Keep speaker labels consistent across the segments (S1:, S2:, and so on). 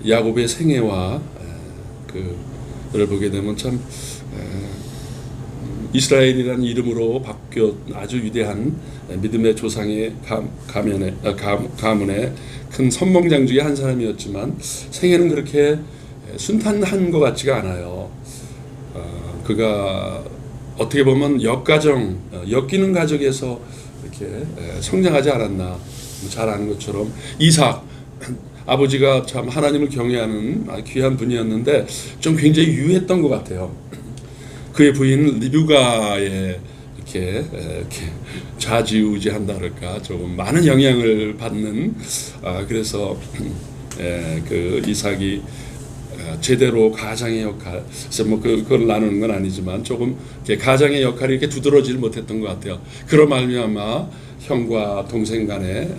S1: 야곱의 생애와 그를 보게 되면 참 이스라엘이라는 이름으로 바뀌어 아주 위대한 믿음의 조상의 가문의 큰 선봉장 중에 한 사람이었지만 생애는 그렇게 순탄한 것 같지가 않아요. 그가 어떻게 보면 엮이는 가족에서 이렇게 성장하지 않았나. 잘 아는 것처럼 이삭, 아버지가 참 하나님을 경외하는 귀한 분이었는데 좀 굉장히 유했던 것 같아요. 그의 부인 리브가에 이렇게 좌지우지한다 그럴까, 조금 많은 영향을 받는, 그래서 그 이삭이 제대로 가장의 역할, 그래서 뭐 그걸 나누는 건 아니지만 조금 가장의 역할이 이렇게 두드러지질 못했던 것 같아요. 그런 말미암아 형과 동생 간의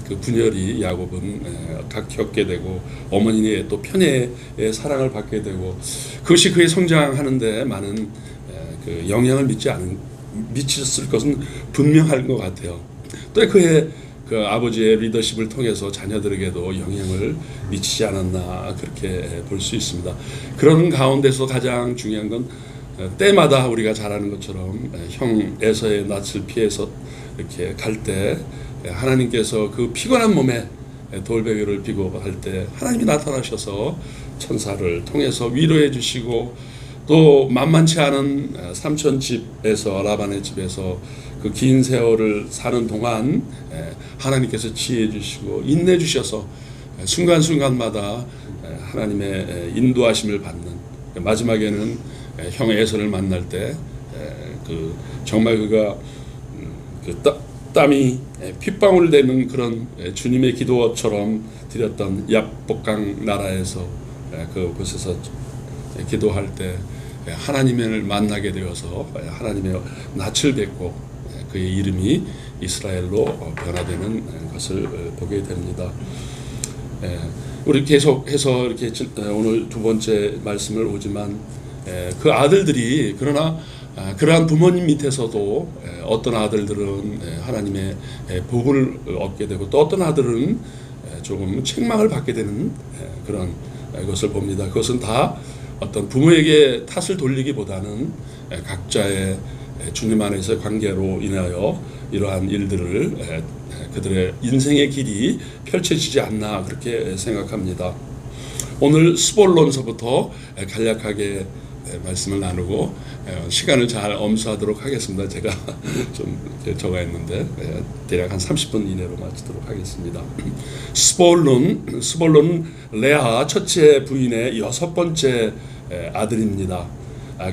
S1: 그 분열이 야곱은 겪게 되고 어머니의 또 편애의 사랑을 받게 되고, 그것이 그의 성장하는데 많은 그 영향을 미쳤을 것은 분명할 것 같아요. 또 그의 그 아버지의 리더십을 통해서 자녀들에게도 영향을 미치지 않았나, 그렇게 볼 수 있습니다. 그런 가운데서 가장 중요한 건 때마다 우리가 잘 아는 것처럼 형 에서의 낯을 피해서 이렇게 갈 때 하나님께서 그 피곤한 몸에 돌베개를 피고 할 때 하나님이 나타나셔서 천사를 통해서 위로해 주시고, 또 만만치 않은 삼촌 집에서, 라반의 집에서 그 긴 세월을 사는 동안 하나님께서 지혜해 주시고 인내 주셔서 순간순간마다 하나님의 인도하심을 받는, 마지막에는 형 에서를 만날 때 그 정말 그가 그 땀이 핏방울 되는 그런 주님의 기도처럼 드렸던 야복강 나라에서 그곳에서 기도할 때 하나님을 만나게 되어서 하나님의 낯을 뵙고 그의 이름이 이스라엘로 변화되는 것을 보게 됩니다. 우리 계속해서 이렇게 오늘 두 번째 말씀을 오지만 그 아들들이, 그러나 그러한 부모님 밑에서도 어떤 아들들은 하나님의 복을 얻게 되고 또 어떤 아들은 조금 책망을 받게 되는 그런 것을 봅니다. 그것은 다 어떤 부모에게 탓을 돌리기보다는 각자의 주님 안에서의 관계로 인하여 이러한 일들을 그들의 인생의 길이 펼쳐지지 않나, 그렇게 생각합니다. 오늘 스볼론서부터 간략하게 말씀을 나누고 시간을 잘 엄수하도록 하겠습니다. 제가 좀 적어했는데 대략 한 30분 이내로 마치도록 하겠습니다. 스볼론은 레아 첫째 부인의 6번째 아들입니다.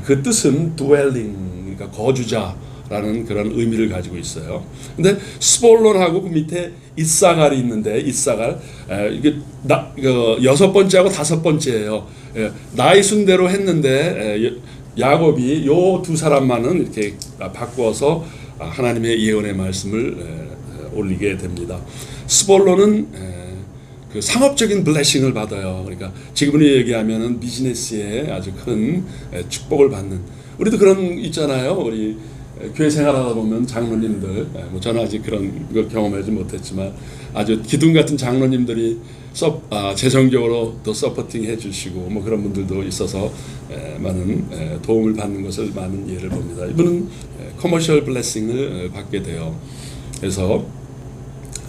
S1: 그 뜻은 dwelling, 그러니까 거주자라는 그런 의미를 가지고 있어요. 근데 스볼론하고 그 밑에 이사갈이 있는데, 이사갈 이게 6번째하고 5번째예요. 나이 순대로 했는데 야곱이 요 두 사람만은 이렇게 바꾸어서 하나님의 예언의 말씀을 올리게 됩니다. 스볼론은 그 상업적인 블레싱을 받아요. 그러니까 지금으로 얘기하면은 비즈니스에 아주 큰 축복을 받는, 우리도 그런 있잖아요. 우리 교회 생활하다 보면 장로님들, 뭐 저는 아직 그런 걸 경험하지 못했지만 아주 기둥 같은 장로님들이 재정적으로 또 서포팅 해주시고 뭐 그런 분들도 있어서 많은 도움을 받는 것을 많은 예를 봅니다. 이분은 커머셜 블레싱을 받게 돼요. 그래서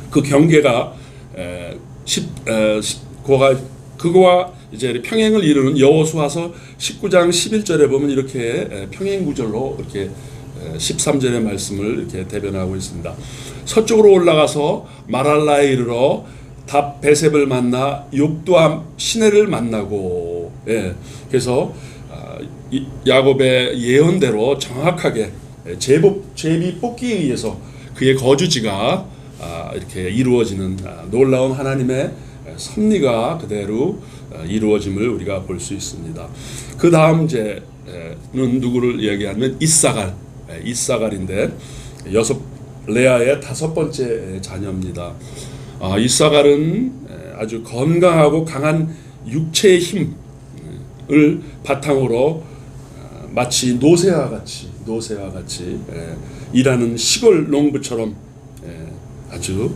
S1: 그 경계가 그거와 이제 평행을 이루는 여호수아서 19장 11절에 보면 이렇게 평행 구절로 이렇게 13절의 말씀을 이렇게 대변하고 있습니다. 서쪽으로 올라가서 마랄라에 이르러 답 베셉을 만나 욕두암 시내를 만나고, 그래서 야곱의 예언대로 정확하게 제비 뽑기에 의해서 그의 거주지가 이렇게 이루어지는 놀라운 하나님의 섭리가 그대로 이루어짐을 우리가 볼 수 있습니다. 그 다음 이제는 누구를 얘기하면 이사갈인데 레아의 5번째 자녀입니다. 이사갈은 아주 건강하고 강한 육체의 힘을 바탕으로 마치 노새와 같이 일하는 시골 농부처럼 아주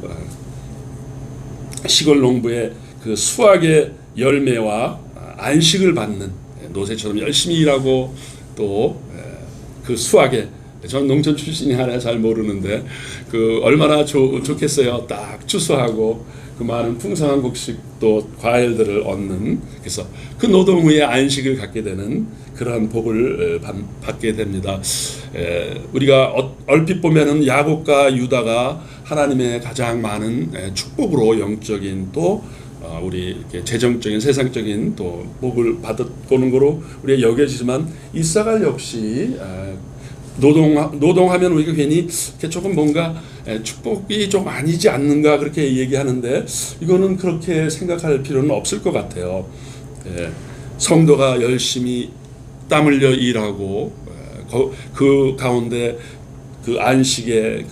S1: 시골 농부의 그 수확의 열매와 안식을 받는 노새처럼 열심히 일하고 또 그 수확에 전 농촌 출신이 하나 잘 모르는데 그 얼마나 좋겠어요. 딱 추수하고 그 많은 풍성한 곡식 또 과일들을 얻는 그래서 그 노동 후에 안식을 갖게 되는 그러한 복을 받게 됩니다. 우리가 얼핏 보면은 야곱과 유다가 하나님의 가장 많은 축복으로 영적인 또 우리 이렇게 재정적인 세상적인 또 복을 받았고는 거로 우리가 여겨지지만 이사갈 역시 노동하면 우리가 괜히 이렇게 조금 뭔가 축복이 좀 아니지 않는가 그렇게 얘기하는데 이거는 그렇게 생각할 필요는 없을 것 같아요. 성도가 열심히 땀 흘려 일하고 그 가운데 그 안식의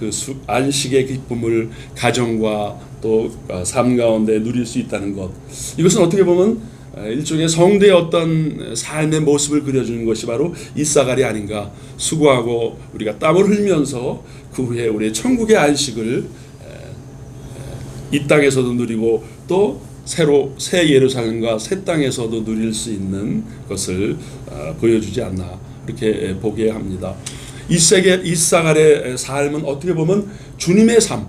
S1: 안식의 기쁨을 가정과 또 삶 가운데 누릴 수 있다는 것 이것은 어떻게 보면 일종의 성도의 어떤 삶의 모습을 그려주는 것이 바로 이사갈이 아닌가. 수고하고 우리가 땀을 흘리면서 그 후에 우리의 천국의 안식을 이 땅에서도 누리고 또 새로 새 예루살렘과 새 땅에서도 누릴 수 있는 것을 보여주지 않나 이렇게 보게 합니다. 이사갈의 삶은 어떻게 보면 주님의 삶,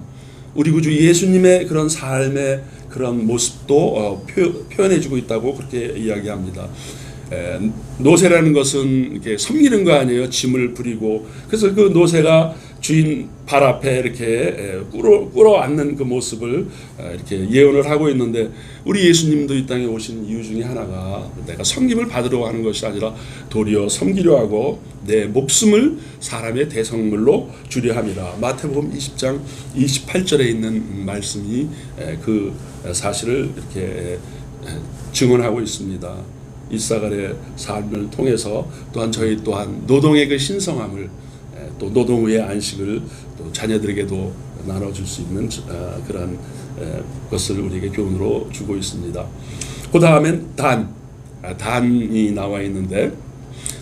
S1: 우리 구주 예수님의 그런 삶의 그런 모습도 표현해주고 있다고 그렇게 이야기합니다. 노새라는 것은 이렇게 섬기는 거 아니에요. 짐을 부리고 그래서 그 노새가 주인 발 앞에 이렇게 끌어안는 그 모습을 이렇게 예언을 하고 있는데 우리 예수님도 이 땅에 오신 이유 중에 하나가 내가 섬김을 받으러 하는 것이 아니라 도리어 섬기려 하고 내 목숨을 사람의 대성물로 주려 함이라. 마태복음 20장 28절에 있는 말씀이 그 사실을 이렇게 증언하고 있습니다. 이사갈의 삶을 통해서 또한 저희 또한 노동의 그 신성함을 또 노동 후의 안식을 또 자녀들에게도 나눠줄 수 있는 그런 것을 우리에게 교훈으로 주고 있습니다. 그 다음엔 단이 나와 있는데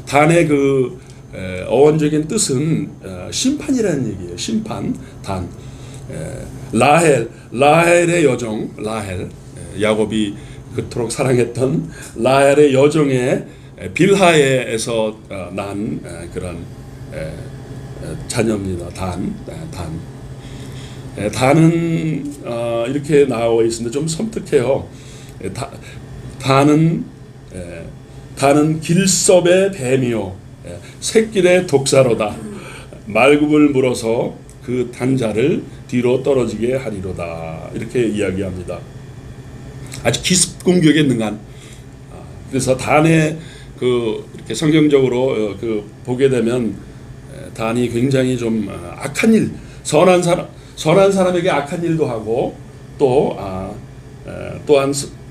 S1: 단의 그 어원적인 뜻은 심판이라는 얘기예요. 심판, 단. 라헬의 여정, 라헬, 야곱이 그토록 사랑했던 라헬의 여정의 빌하에서 난 그런 자녀입니다. 단은 이렇게 나와 있습니다. 좀 섬뜩해요. 단은 길섭의 뱀이요 새길의 독사로다. 말굽을 물어서 그 단자를 뒤로 떨어지게 하리로다. 이렇게 이야기합니다. 아주 기습공격에 능한. 그래서 단의 이렇게 성경적으로 보게 되면 단이 굉장히 좀 악한 일, 선한 사람에게 악한 일도 하고 또한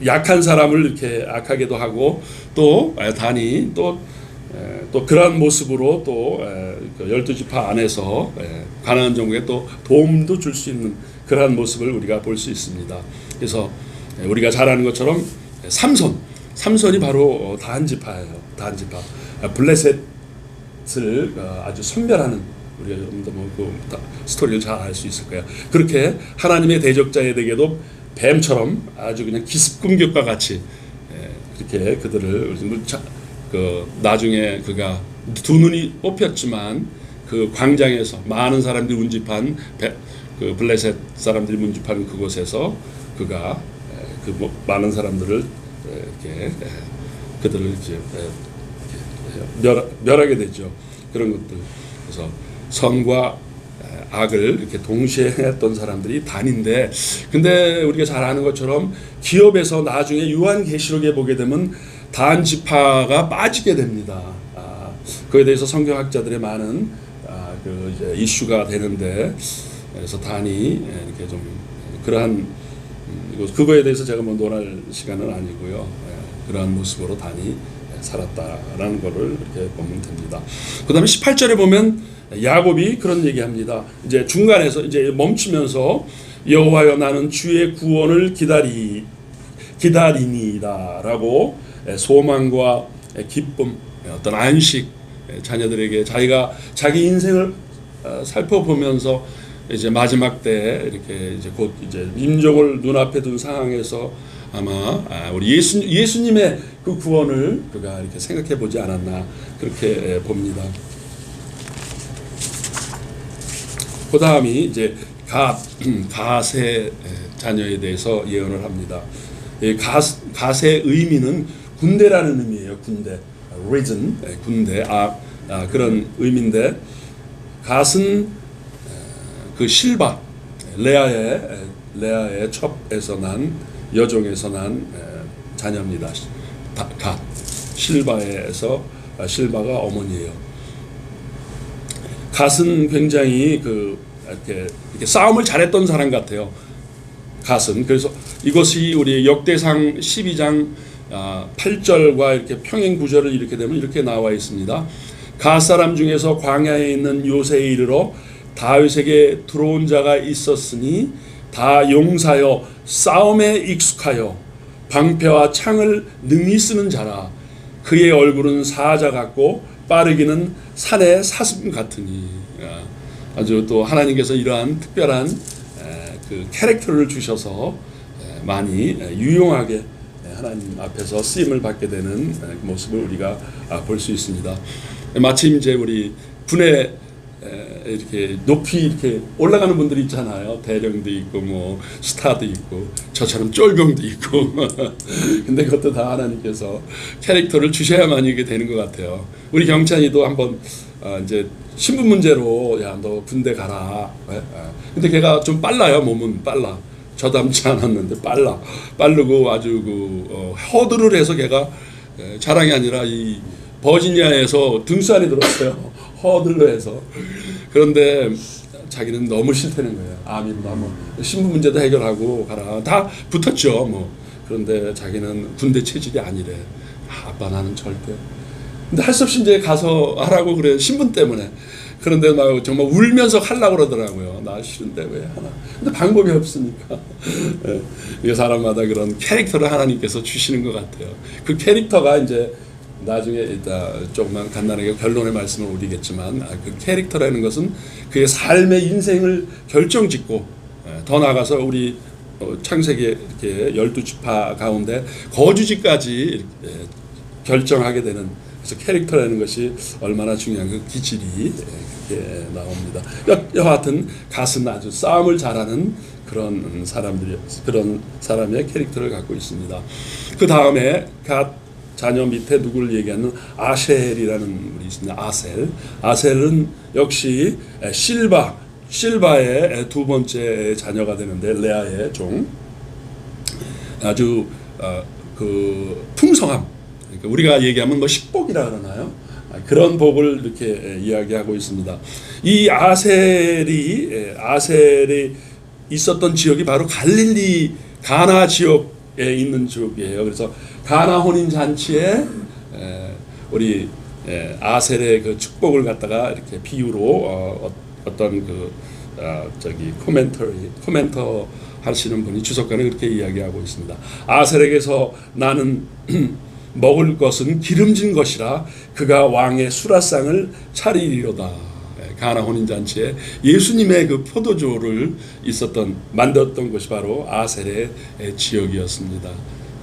S1: 약한 사람을 이렇게 악하게도 하고 또 단이 또 그러한 모습으로 또 12지파 안에서 가나안 정국에 또 도움도 줄 수 있는 그러한 모습을 우리가 볼 수 있습니다. 그래서 우리가 잘 아는 것처럼 삼손이 바로 다한지파예요. 다한지파. 블레셋을 아주 선별하는 우리가 그 스토리를 잘 알 수 있을 거예요. 그렇게 하나님의 대적자에게도 뱀처럼 아주 그냥 기습공격과 같이 그렇게 그들을 나중에 그가 두 눈이 뽑혔지만 그 광장에서 많은 사람들이 운집한 그 블레셋 사람들이 운집한 그곳에서 그가 많은 사람들을 이렇게 그들을 이제 멸하게 되죠. 그런 것들. 그래서 선과 악을 이렇게 동시에 했던 사람들이 단인데, 근데 우리가 잘 아는 것처럼 기업에서 나중에 요한계시록에 보게 되면 단 지파가 빠지게 됩니다. 그에 대해서 성경학자들의 많은 그 이제 이슈가 되는데, 그래서 단이 이렇게 좀 그러한 그거에 대해서 제가 뭐 논할 시간은 아니고요. 그러한 모습으로 단이 살았다라는 것을 이렇게 보면 됩니다. 그다음에 18절에 보면 야곱이 그런 얘기합니다. 이제 중간에서 이제 멈추면서 여호와여 나는 주의 구원을 기다리니다라고 소망과 기쁨, 어떤 안식, 자녀들에게 자기가 자기 인생을 살펴보면서 이제 마지막 때 이렇게 이제 곧 이제 민족을 눈앞에 둔 상황에서 아마 우리 예수님의 그 구원을 그가 이렇게 생각해 보지 않았나 그렇게 봅니다. 그 다음이 이제 가세 자녀에 대해서 예언을 합니다. 가세의 의미는 군대라는 의미예요. 군대, 레전, 군대, 그런 의미인데, 갓은 그 실바, 레아의 첩에서 난 여종에서 난 자녀입니다. 갓, 실바에서 실바가 어머니예요. 갓은 굉장히 이렇게 싸움을 잘했던 사람 같아요. 갓은. 그래서 이것이 우리 역대상 12장 8절과 이렇게 평행 구절을 이렇게 되면 이렇게 나와 있습니다. 갓 사람 중에서 광야에 있는 요새에 이르러 다윗에게 들어온 자가 있었으니 다 용사여 싸움에 익숙하여 방패와 창을 능히 쓰는 자라. 그의 얼굴은 사자 같고 빠르기는 산의 사슴 같으니. 아주 또 하나님께서 이러한 특별한 그 캐릭터를 주셔서 많이 유용하게 하나님 앞에서 쓰임을 받게 되는 모습을 우리가 볼 수 있습니다. 마침 이제 우리 군에 이렇게 높이 이렇게 올라가는 분들이 있잖아요. 대령도 있고 뭐 스타도 있고 저처럼 쫄병도 있고 근데 그것도 다 하나님께서 캐릭터를 주셔야만 이게 되는 것 같아요. 우리 경찬이도 한번 이제 신분 문제로 야 너 군대 가라. 근데 걔가 좀 빨라요. 몸은 빨라. 저닮지 않았는데 빠르고 아주 허드를 해서 걔가 자랑이 아니라 이 버지니아에서 등수 안에 들었어요. 허들로 해서. 그런데 자기는 너무 싫다는 거예요. 아미로 한번 신분 문제도 해결하고 가라. 다 붙었죠. 뭐. 그런데 자기는 군대 체질이 아니래. 아빠 나는 절대. 근데 할 수 없이 이제 가서 하라고 그래. 신분 때문에. 그런데 막 정말 울면서 하려고 그러더라고요. 나 싫은데 왜 하나. 근데 방법이 없으니까. 이게 사람마다 그런 캐릭터를 하나님께서 주시는 것 같아요. 그 캐릭터가 이제 나중에 일단 조금만 간단하게 결론의 말씀을 올리겠지만 그 캐릭터라는 것은 그의 삶의 인생을 결정짓고 더 나아가서 우리 창세기 이렇게 12지파 가운데 거주지까지 결정하게 되는 그래서 캐릭터라는 것이 얼마나 중요한 그 기질이 이렇게 나옵니다. 여하튼 갓은 아주 싸움을 잘하는 그런 사람의 캐릭터를 갖고 있습니다. 그 다음에 갓 자녀 밑에 누구를 얘기하는 아셀이라는 분이 있습니다. 아셀은 역시 실바의 두 번째 자녀가 되는데 레아의 종. 아주 그 풍성함. 그러니까 우리가 얘기하면 뭐 식복이라 그러나요? 그런 복을 이렇게 이야기하고 있습니다. 이 아셀이 있었던 지역이 바로 갈릴리 가나 지역에 있는 지역이에요. 그래서 가나 혼인 잔치에 우리 아셀의 그 축복을 갖다가 이렇게 비유로 어떤 코멘터 하시는 분이 주석가는 그렇게 이야기하고 있습니다. 아셀에게서 나는 먹을 것은 기름진 것이라 그가 왕의 수라상을 차리리로다. 가나 혼인 잔치에 예수님의 그 포도주를 만들었던 것이 바로 아셀의 지역이었습니다.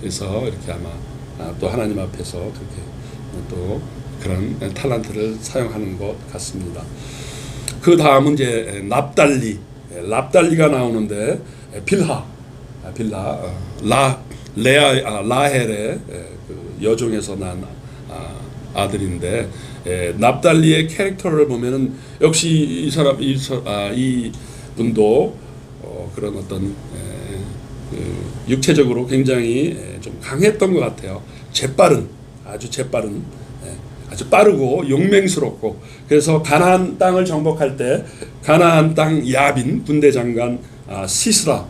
S1: 그래서 이렇게 아마 또 하나님 앞에서 그렇게 또 그런 탤런트를 사용하는 것 같습니다. 그 다음은 이제 납달리가 나오는데 라헬의 그 여종에서 난 아들인데 납달리의 캐릭터를 보면은 역시 이 분도 그런 어떤 육체적으로 굉장히 좀 강했던 것 같아요. 아주 빠르고 용맹스럽고 그래서 가나안 땅을 정복할 때 가나안 땅 야빈 군대 장관 시스라를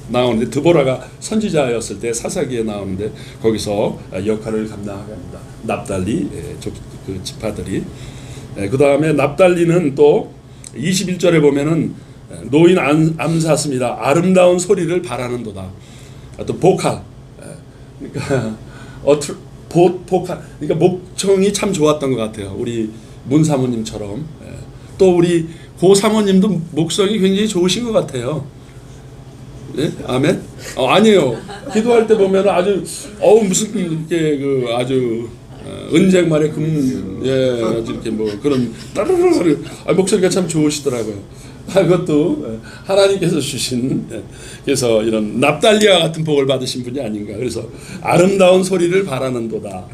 S1: 나오는데 드보라가 선지자였을 때 사사기에 나오는데 거기서 역할을 감당하게 합니다. 납달리 그 지파들이. 그 다음에 납달리는 또 21절에 보면은 노인 암사슴이라 아름다운 소리를 바라는도다. 또 보칼. 그러니까 보칼. 그러니까 목청이 참 좋았던 것 같아요. 우리 문 사모님처럼. 또 우리 고 사모님도 목성이 굉장히 좋으신 것 같아요. 예? 아멘? 아니에요. 기도할 때 보면 아주 무슨 이렇게 그 아주 은쟁반의 아주 이렇게 뭐 그런 따르르르 목소리가 참 좋으시더라고요. 그것도 하나님께서 주신, 그래서 이런 납달리아 같은 복을 받으신 분이 아닌가. 그래서 아름다운 소리를 바라는도다.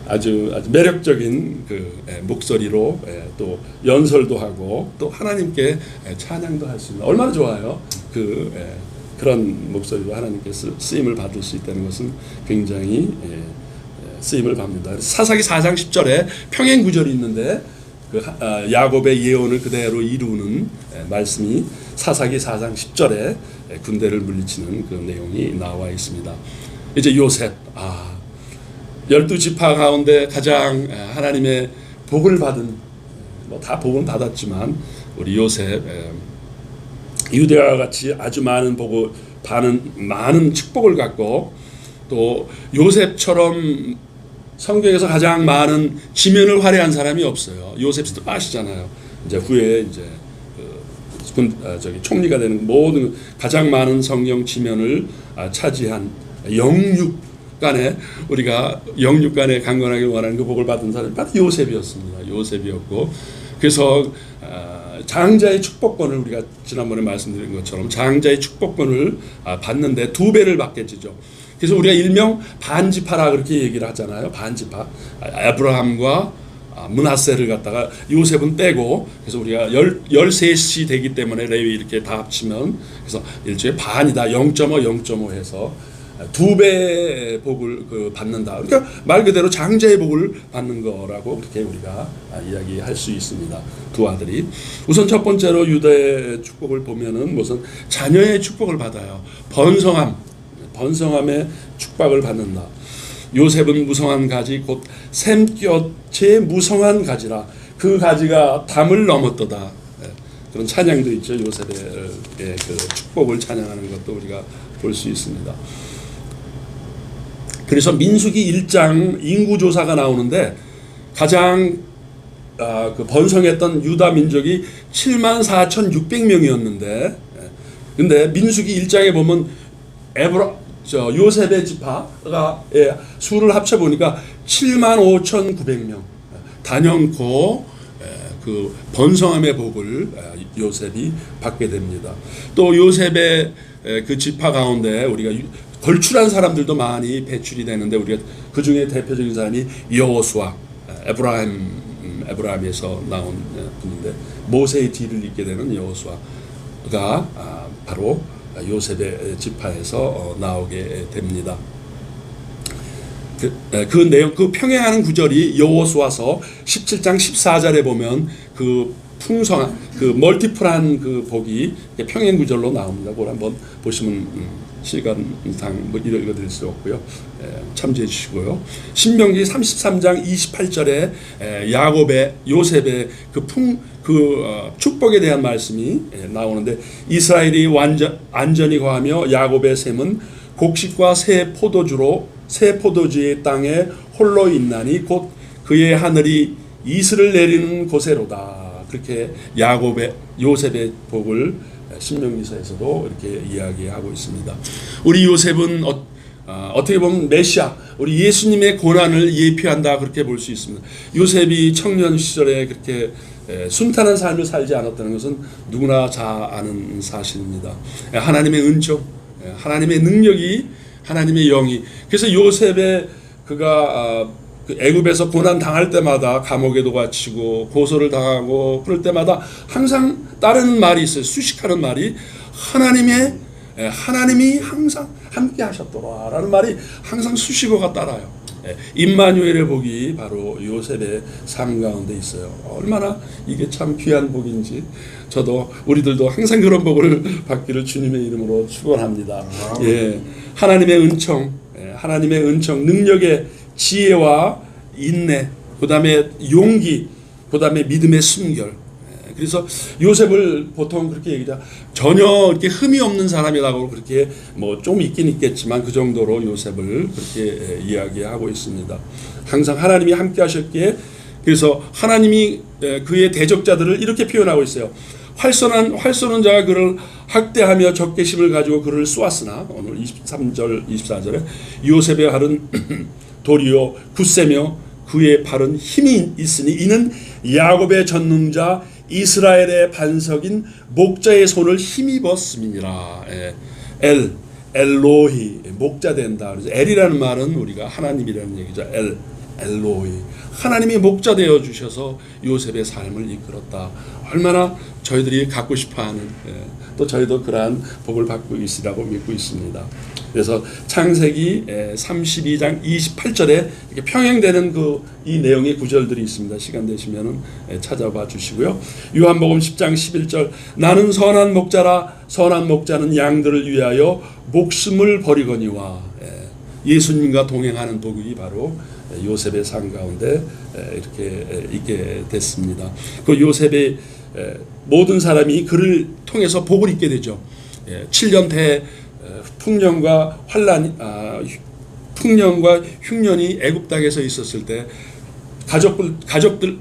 S1: 아주 매력적인 그 목소리로 또 연설도 하고 또 하나님께 찬양도 할 수 있는, 얼마나 좋아요. 그런 목소리로 하나님께 쓰임을 받을 수 있다는 것은 굉장히 쓰임을 받습니다. 사사기 4장 10절에 평행 구절이 있는데 야곱의 예언을 그대로 이루는 말씀이 사사기 4장 10절에 군대를 물리치는 그 내용이 나와 있습니다. 이제 요셉, 12지파 가운데 가장 하나님의 복을 받은, 뭐 다 복은 받았지만 우리 요셉, 유대와 같이 아주 많은 복을 많은 축복을 갖고, 또 요셉처럼 성경에서 가장 많은 지면을 활약한 사람이 없어요. 요셉도 아시잖아요. 이제 후에 이제 총리가 되는 모든 가장 많은 성경 지면을 차지한 영육간에, 우리가 영육간에 강건하게 원하는 그 복을 받은 사람이 바로 요셉이었습니다. 요셉이었고, 그래서 장자의 축복권을, 우리가 지난번에 말씀드린 것처럼 장자의 축복권을 받는데 2배를 받게 되죠. 그래서 우리가 일명 반지파라 그렇게 얘기를 하잖아요. 반지파. 아브라함과 므낫세를 갖다가 요셉은 빼고, 그래서 우리가 13시 되기 때문에 레위 이렇게 다 합치면, 그래서 일종의 반이다. 0.5 해서 2배의 복을 받는다. 그러니까 말 그대로 장자의 복을 받는 거라고 그렇게 우리가 이야기할 수 있습니다. 두 아들이. 우선 첫 번째로 유다의 축복을 보면은 무슨 자녀의 축복을 받아요. 번성함의 축복을 받는다. 요셉은 무성한 가지 곧 샘볕의 무성한 가지라. 그 가지가 담을 넘었도다. 그런 찬양도 있죠. 요셉의 그 축복을 찬양하는 것도 우리가 볼 수 있습니다. 그래서 민수기 1장 인구조사가 나오는데 가장 그 번성했던 유다 민족이 74,600명이었는데, 근데 민수기 1장에 보면 요셉의 지파가 수를 합쳐보니까 75,900명. 단연코 그 번성함의 복을 요셉이 받게 됩니다. 또 요셉의 그 지파 가운데 우리가 걸출한 사람들도 많이 배출이 되는데, 우리가 그 중에 대표적인 사람이 여호수아, 에브라임에서 나온 분인데, 모세의 뒤를 잇게 되는 여호수아가 바로 요셉의 지파에서 나오게 됩니다. 그 내용, 그 평행하는 구절이 여호수아서 17장 14절에 보면 그 풍성한, 그 멀티플한 그 복이 평행 구절로 나옵니다. 그걸 한번 보시면 시간상 뭐 읽어드릴 수 없고요. 참조해 주시고요. 신명기 33장 28절에 요셉의 축복에 대한 말씀이 나오는데, 이스라엘이 안전히 거하며 야곱의 셈은 곡식과 새 포도주의 땅에 홀로 있나니 곧 그의 하늘이 이슬을 내리는 곳에로다. 그렇게 요셉의 복을 신명기서에서도 이렇게 이야기하고 있습니다. 우리 요셉은 어떻게 보면 메시아, 우리 예수님의 고난을 예표한다 그렇게 볼 수 있습니다. 요셉이 청년 시절에 그렇게 순탄한 삶을 살지 않았다는 것은 누구나 잘 아는 사실입니다. 하나님의 은총, 하나님의 능력이, 하나님의 영이. 그래서 요셉의 그가 애굽에서 고난 당할 때마다 감옥에도 갇히고 고소를 당하고 그럴 때마다 항상 따르는 말이 있어요. 수식하는 말이 하나님이 항상 함께 하셨더라라는 말이 항상 수식어가 따라요. 임마누엘의 복이 바로 요셉의 삶 가운데 있어요. 얼마나 이게 참 귀한 복인지 우리들도 항상 그런 복을 받기를 주님의 이름으로 축원합니다. 하나님의 은총, 능력의 지혜와 인내, 그 다음에 용기, 그 다음에 믿음의 순결. 그래서 요셉을 보통 그렇게 얘기하자, 전혀 이렇게 흠이 없는 사람이라고 그렇게 뭐 좀 있긴 있겠지만 그 정도로 요셉을 그렇게 이야기하고 있습니다. 항상 하나님이 함께 하셨기에, 그래서 하나님이 그의 대적자들을 이렇게 표현하고 있어요. 활 쏘는 자가 그를 학대하며 적개심을 가지고 그를 쏘았으나 오늘 23절 24절에 요셉의 활은 도리어 굳세며 그의 팔은 힘이 있으니 이는 야곱의 전능자 이스라엘의 반석인 목자의 손을 힘입었음이니라. 엘로히 목자 된다. 그래서 엘이라는 말은 우리가 하나님이라는 얘기죠. 엘로히 하나님이 목자 되어 주셔서 요셉의 삶을 이끌었다. 얼마나 저희들이 갖고 싶어하는 또 저희도 그러한 복을 받고 있으라고 믿고 있습니다. 그래서 창세기 32장 28절에 이렇게 평행되는 이 내용의 구절들이 있습니다. 시간 되시면은 찾아봐 주시고요. 요한복음 10장 11절 나는 선한 목자라 선한 목자는 양들을 위하여 목숨을 버리거니와 예수님과 동행하는 복이 바로 요셉의 삶 가운데 이렇게 있게 됐습니다. 그 요셉의 모든 사람이 그를 통해서 복을 입게 되죠. 7년 대 풍년과 풍년과 흉년이 애굽 땅에서 있었을 때 가족들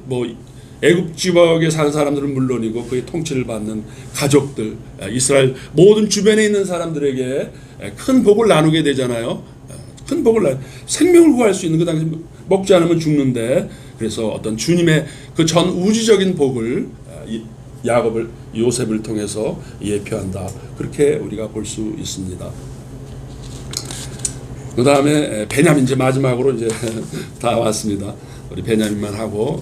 S1: 애굽 지역에 사는 사람들은 물론이고 그의 통치를 받는 가족들 이스라엘 모든 주변에 있는 사람들에게 큰 복을 나누게 되잖아요. 큰 복을 생명을 구할 수 있는 그 당시 먹지 않으면 죽는데 그래서 어떤 주님의 그 전 우주적인 복을 요셉을 통해서 예표한다. 그렇게 우리가 볼 수 있습니다. 그 다음에 베냐민 이제 마지막으로 이제 다 왔습니다. 우리 베냐민만 하고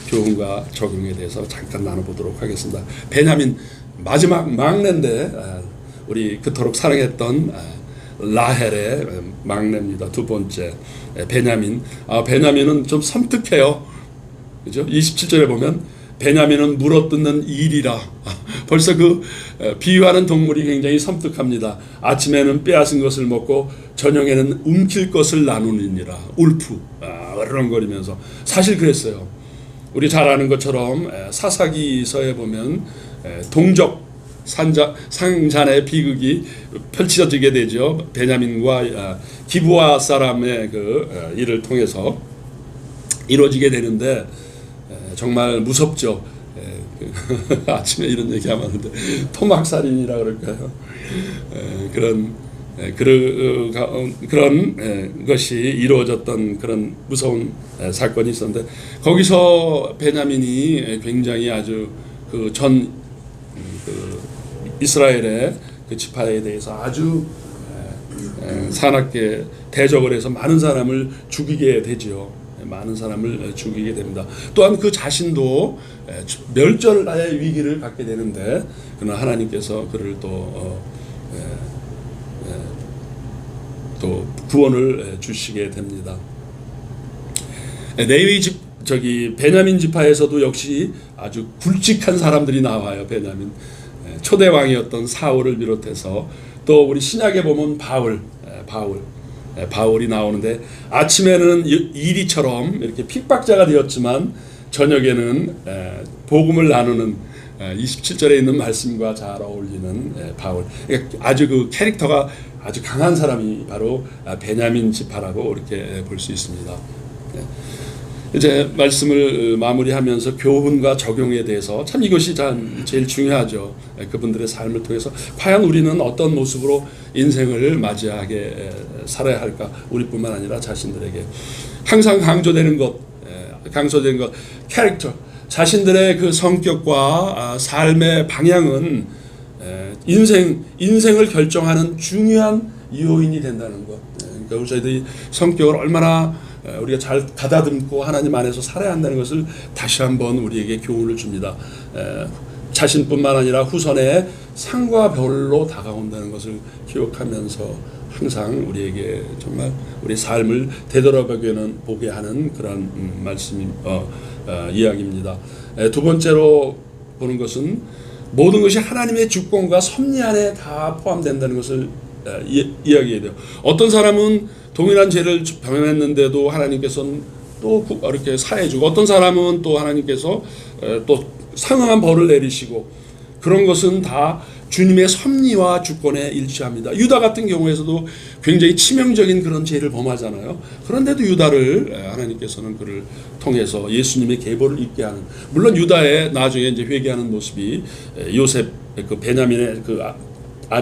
S1: 교훈과 적용에 대해서 잠깐 나눠보도록 하겠습니다. 베냐민 마지막 막내인데 우리 그토록 사랑했던 라헬의 막내입니다. 두 번째 베냐민. 베냐민은 좀 섬뜩해요. 그죠? 27절에 보면 베냐민은 물어뜯는 일이라. 벌써 그 비유하는 동물이 굉장히 섬뜩합니다. 아침에는 빼앗은 것을 먹고 저녁에는 움킬 것을 나누느니라. 울프. 어르렁거리면서. 사실 그랬어요. 우리 잘 아는 것처럼 사사기서에 보면 동족 상잔의 비극이 펼쳐지게 되죠. 베냐민과 기브아 사람의 그 일을 통해서 이루어지게 되는데 정말 무섭죠. 아침에 이런 얘기하면 하는데 토막살인이라 그럴까요? 그런 것이 이루어졌던 그런 무서운 사건이 있었는데 거기서 베냐민이 굉장히 아주 이스라엘의 그 지파에 대해서 아주 사납게 대적을 해서 많은 사람을 죽이게 되지요. 많은 사람을 죽이게 됩니다. 또한 그 자신도 멸절의 위기를 갖게 되는데 그러나 하나님께서 그를 또 구원을 주시게 됩니다. 레위 베냐민 지파에서도 역시 아주 굵직한 사람들이 나와요. 베냐민 초대 왕이었던 사울을 비롯해서 또 우리 신약에 보면 바울이 나오는데 아침에는 이리처럼 이렇게 핍박자가 되었지만 저녁에는 복음을 나누는 27절에 있는 말씀과 잘 어울리는 바울. 아주 그 캐릭터가 아주 강한 사람이 바로 베냐민 지파라고 이렇게 볼 수 있습니다. 이제 말씀을 마무리하면서 교훈과 적용에 대해서 참 이것이 제일 중요하죠. 그분들의 삶을 통해서 과연 우리는 어떤 모습으로 인생을 맞이하게 살아야 할까? 우리뿐만 아니라 자신들에게 항상 강조되는 것 캐릭터 자신들의 그 성격과 삶의 방향은 인생을 결정하는 중요한 요인이 된다는 것. 그러니까 저희들이 성격을 얼마나 우리가 잘 가다듬고 하나님 안에서 살아야 한다는 것을 다시 한번 우리에게 교훈을 줍니다. 자신뿐만 아니라 후손의 상과 별로 다가온다는 것을 기억하면서 항상 우리에게 정말 우리 삶을 되돌아보게 하는 그런 이야기입니다. 두 번째로 보는 것은 모든 것이 하나님의 주권과 섭리 안에 다 포함된다는 것을 이야기해야 돼요. 어떤 사람은 동일한 죄를 범했는데도 하나님께서는 또 이렇게 사해주고 어떤 사람은 또 하나님께서 또 상응한 벌을 내리시고 그런 것은 다 주님의 섭리와 주권에 일치합니다. 유다 같은 경우에서도 굉장히 치명적인 그런 죄를 범하잖아요. 그런데도 유다를 하나님께서는 그를 통해서 예수님의 계보를 입게 하는, 물론 유다의 나중에 이제 회개하는 모습이 요셉 그 베냐민의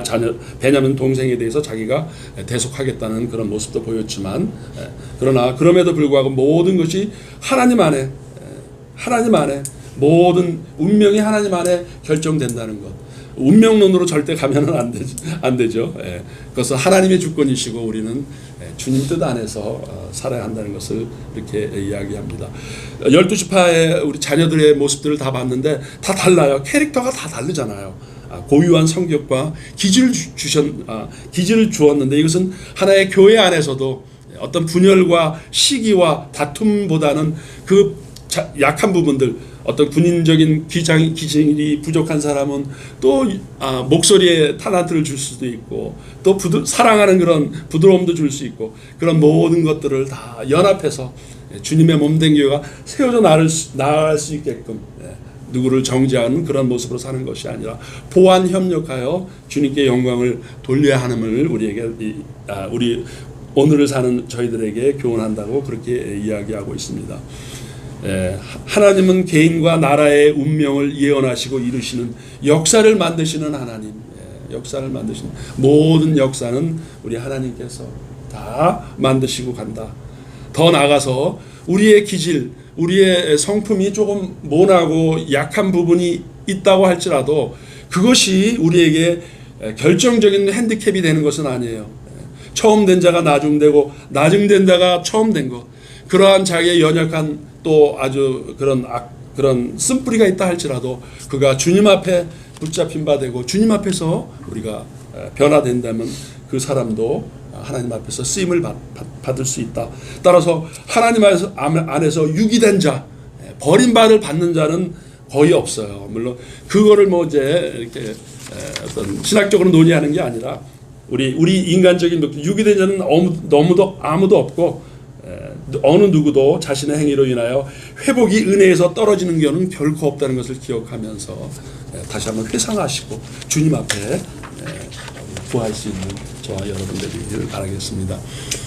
S1: 자녀 베냐민 동생에 대해서 자기가 대속하겠다는 그런 모습도 보였지만, 그러나 그럼에도 불구하고 모든 것이 하나님 안에 모든 운명이 하나님 안에 결정된다는 것. 운명론으로 절대 가면은 안 되죠. 그것은 하나님의 주권이시고 우리는 주님 뜻 안에서 살아야 한다는 것을 이렇게 이야기합니다. 12지파의 우리 자녀들의 모습들을 다 봤는데 다 달라요. 캐릭터가 다 다르잖아요. 고유한 성격과 기질을 주었는데, 이것은 하나의 교회 안에서도 어떤 분열과 시기와 다툼보다는 그 약한 부분들, 어떤 군인적인 기질이 부족한 사람은 또 목소리에 탈란트를 줄 수도 있고, 또 사랑하는 그런 부드러움도 줄 수 있고, 그런 모든 것들을 다 연합해서 주님의 몸된 교회가 세워져 나아갈 수 있게끔 누구를 정죄하는 그런 모습으로 사는 것이 아니라 보완 협력하여 주님께 영광을 돌려야 함을 우리 오늘을 사는 저희들에게 교훈한다고 그렇게 이야기하고 있습니다. 하나님은 개인과 나라의 운명을 예언하시고 이루시는 역사를 만드시는 하나님, 역사를 만드시는 모든 역사는 우리 하나님께서 다 만드시고 간다. 더 나아가서 우리의 기질, 우리의 성품이 조금 모나고 약한 부분이 있다고 할지라도 그것이 우리에게 결정적인 핸디캡이 되는 것은 아니에요. 처음 된 자가 나중되고 나중된 자가 처음 된 것, 그러한 자기의 연약한 또 아주 그런 쓴뿌리가 있다 할지라도 그가 주님 앞에 붙잡힌 바 되고 주님 앞에서 우리가 변화된다면 그 사람도 하나님 앞에서 쓰임을 받을 수 있다. 따라서 하나님 안에서 유기된 자, 버림받을 받는 자는 거의 없어요. 물론 그거를 이제 이렇게 어떤 신학적으로 논의하는 게 아니라 우리 인간적인 유기된 자는 아무도 없고, 어느 누구도 자신의 행위로 인하여 회복이 은혜에서 떨어지는 경우는 결코 없다는 것을 기억하면서 다시 한번 회상하시고 주님 앞에 구할 수 있는 저와 여러분 되기를 바라겠습니다.